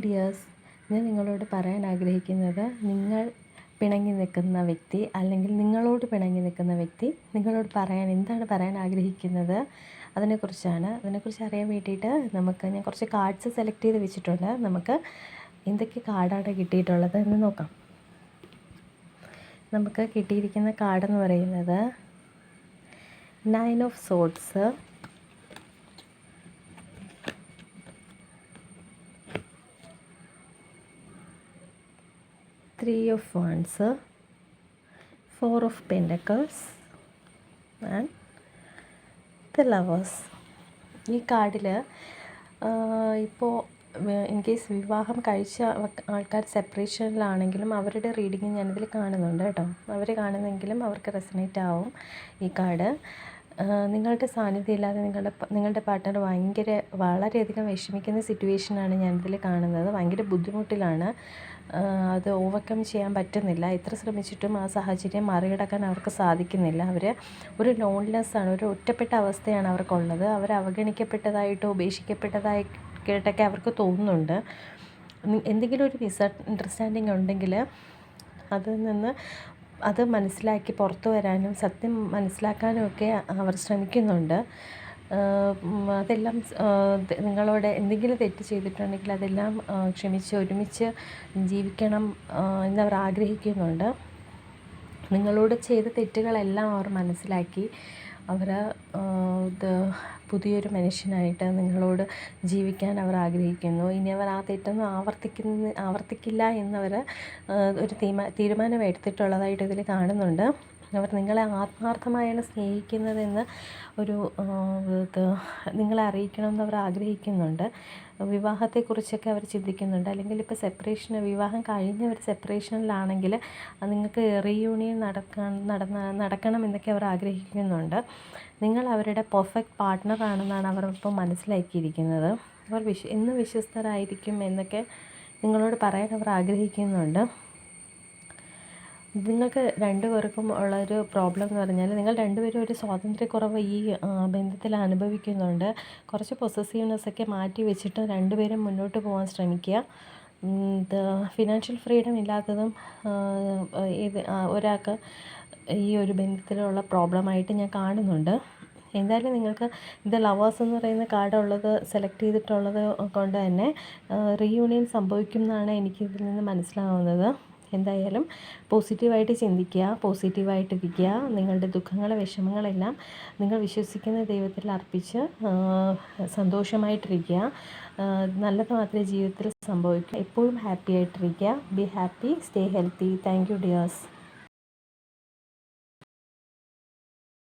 Dears, ഞാൻ നിങ്ങളോട് പറയാൻ ആഗ്രഹിക്കുന്നത്, നിങ്ങൾ പിണങ്ങി നിൽക്കുന്ന വ്യക്തി അല്ലെങ്കിൽ നിങ്ങളോട് പിണങ്ങി നിൽക്കുന്ന വ്യക്തി നിങ്ങളോട് എന്താണ് പറയാൻ ആഗ്രഹിക്കുന്നത് അതിനെക്കുറിച്ചാണ്. അതിനെക്കുറിച്ച് അറിയാൻ വേണ്ടിയിട്ട് ഞാൻ കുറച്ച് കാർഡ്സ് സെലക്ട് ചെയ്ത് വെച്ചിട്ടുണ്ട്. നമുക്ക് എന്തൊക്കെ കാർഡാണ് കിട്ടിയിട്ടുള്ളത് എന്ന് നോക്കാം. നമുക്ക് കിട്ടിയിരിക്കുന്ന കാർഡെന്ന് പറയുന്നത് 9 of swords, 3 of Wands, 4 of Pentacles and the Lovers. ഈ കാർഡിൽ ഇപ്പോൾ ഇൻ കേസ് വിവാഹം കഴിച്ച ആൾക്കാർ സെപ്പറേഷനിലാണെങ്കിലും അവരുടെ റീഡിങ് ഞാനിതിൽ കാണുന്നുണ്ട് കേട്ടോ. അവർ കാണുന്നെങ്കിലും അവർക്ക് റെസണേറ്റ് ആവും ഈ കാർഡ്. നിങ്ങളുടെ സാന്നിധ്യം ഇല്ലാതെ നിങ്ങളുടെ പാർട്ട്ണർ വളരെയധികം വിഷമിക്കുന്ന സിറ്റുവേഷനാണ് ഞാനിതിൽ കാണുന്നത്. ഭയങ്കര ബുദ്ധിമുട്ടിലാണ്. അത് ഓവർകം ചെയ്യാൻ പറ്റുന്നില്ല. എത്ര ശ്രമിച്ചിട്ടും ആ സാഹചര്യം മറികടക്കാൻ അവർക്ക് സാധിക്കുന്നില്ല. ഒരു ലോൺലെസ്സാണ്, ഒരു ഒറ്റപ്പെട്ട അവസ്ഥയാണ് അവർക്കുള്ളത്. അവർ അവഗണിക്കപ്പെട്ടതായിട്ടോ ഉപേക്ഷിക്കപ്പെട്ടതായിട്ടൊക്കെ അവർക്ക് തോന്നുന്നുണ്ട്. എന്തെങ്കിലും ഒരു മിസ്അണ്ടർസ്റ്റാൻഡിങ് ഉണ്ടെങ്കിൽ അതിൽ നിന്ന് അത് മനസ്സിലാക്കി പുറത്തു വരാനും സത്യം മനസ്സിലാക്കാനും ഒക്കെ അവർ ശ്രമിക്കുന്നുണ്ട്. അതെല്ലാം നിങ്ങളോട് എന്തെങ്കിലും തെറ്റ് ചെയ്തിട്ടുണ്ടെങ്കിൽ അതെല്ലാം ക്ഷമിച്ച് ഒരുമിച്ച് ജീവിക്കണം എന്നവർ ആഗ്രഹിക്കുന്നുണ്ട്. നിങ്ങളോട് ചെയ്ത തെറ്റുകളെല്ലാം അവർ മനസ്സിലാക്കി പുതിയൊരു മനുഷ്യനായിട്ട് നിങ്ങളോട് ജീവിക്കാൻ അവർ ആഗ്രഹിക്കുന്നു. ഇനി അവർ ആ തെറ്റൊന്നും ആവർത്തിക്കില്ല എന്നവർ ഒരു തീരുമാനം എടുത്തിട്ടുള്ളതായിട്ട് ഇതിൽ കാണുന്നുണ്ട്. അവർ നിങ്ങളെ ആത്മാർത്ഥമായാണ് സ്നേഹിക്കുന്നതെന്ന് നിങ്ങളെ അറിയിക്കണമെന്ന് അവർ ആഗ്രഹിക്കുന്നുണ്ട്. വിവാഹത്തെക്കുറിച്ചൊക്കെ അവർ ചിന്തിക്കുന്നുണ്ട്. അല്ലെങ്കിൽ ഇപ്പോൾ വിവാഹം കഴിഞ്ഞ ഒരു സെപ്പറേഷനിലാണെങ്കിൽ നിങ്ങൾക്ക് റീയൂണിയൻ നടക്കണം എന്നൊക്കെ അവർ ആഗ്രഹിക്കുന്നുണ്ട്. നിങ്ങൾ അവരുടെ പെർഫെക്റ്റ് പാർട്ട്ണറാണെന്നാണ് അവർ ഇപ്പോൾ മനസ്സിലാക്കിയിരിക്കുന്നത്. അവർ എന്ന് വിശ്വസ്തരായിരിക്കും എന്നൊക്കെ നിങ്ങളോട് പറയാൻ അവർ ആഗ്രഹിക്കുന്നുണ്ട്. നിങ്ങൾക്ക് രണ്ടുപേർക്കും ഉള്ളൊരു പ്രോബ്ലം എന്ന് പറഞ്ഞാൽ നിങ്ങൾ രണ്ടുപേരും ഒരു സ്വാതന്ത്ര്യക്കുറവ് ഈ ബന്ധത്തിൽ അനുഭവിക്കുന്നുണ്ട്. കുറച്ച് പൊസസീവ്നെസ്സൊക്കെ മാറ്റി വെച്ചിട്ട് രണ്ടുപേരും മുന്നോട്ട് പോകാൻ ശ്രമിക്കുക. ഫിനാൻഷ്യൽ ഫ്രീഡം ഇല്ലാത്തതും ഒരാൾക്ക് ഈ ഒരു ബന്ധത്തിലുള്ള പ്രോബ്ലമായിട്ട് ഞാൻ കാണുന്നുണ്ട്. എന്തായാലും നിങ്ങൾക്ക് ഇത് ലവേഴ്സ് എന്ന് പറയുന്ന കാർഡ് സെലക്ട് ചെയ്തിട്ടുള്ളത് കൊണ്ട് തന്നെ റീയൂണിയൻ സംഭവിക്കും എന്നാണ് എനിക്കിതിൽ നിന്ന് മനസ്സിലാവുന്നത്. എന്തായാലും പോസിറ്റീവായിട്ട് ചിന്തിക്കുക, പോസിറ്റീവായിട്ടിരിക്കുക. നിങ്ങളുടെ വിഷമങ്ങളെല്ലാം നിങ്ങൾ വിശ്വസിക്കുന്ന ദൈവത്തിൽ അർപ്പിച്ച് സന്തോഷമായിട്ടിരിക്കുക. നല്ലത് മാത്രമേ ജീവിതത്തിൽ സംഭവിക്കൂ. എപ്പോഴും ഹാപ്പി ആയിട്ടിരിക്കുക. Be happy, stay healthy. Thank you dears.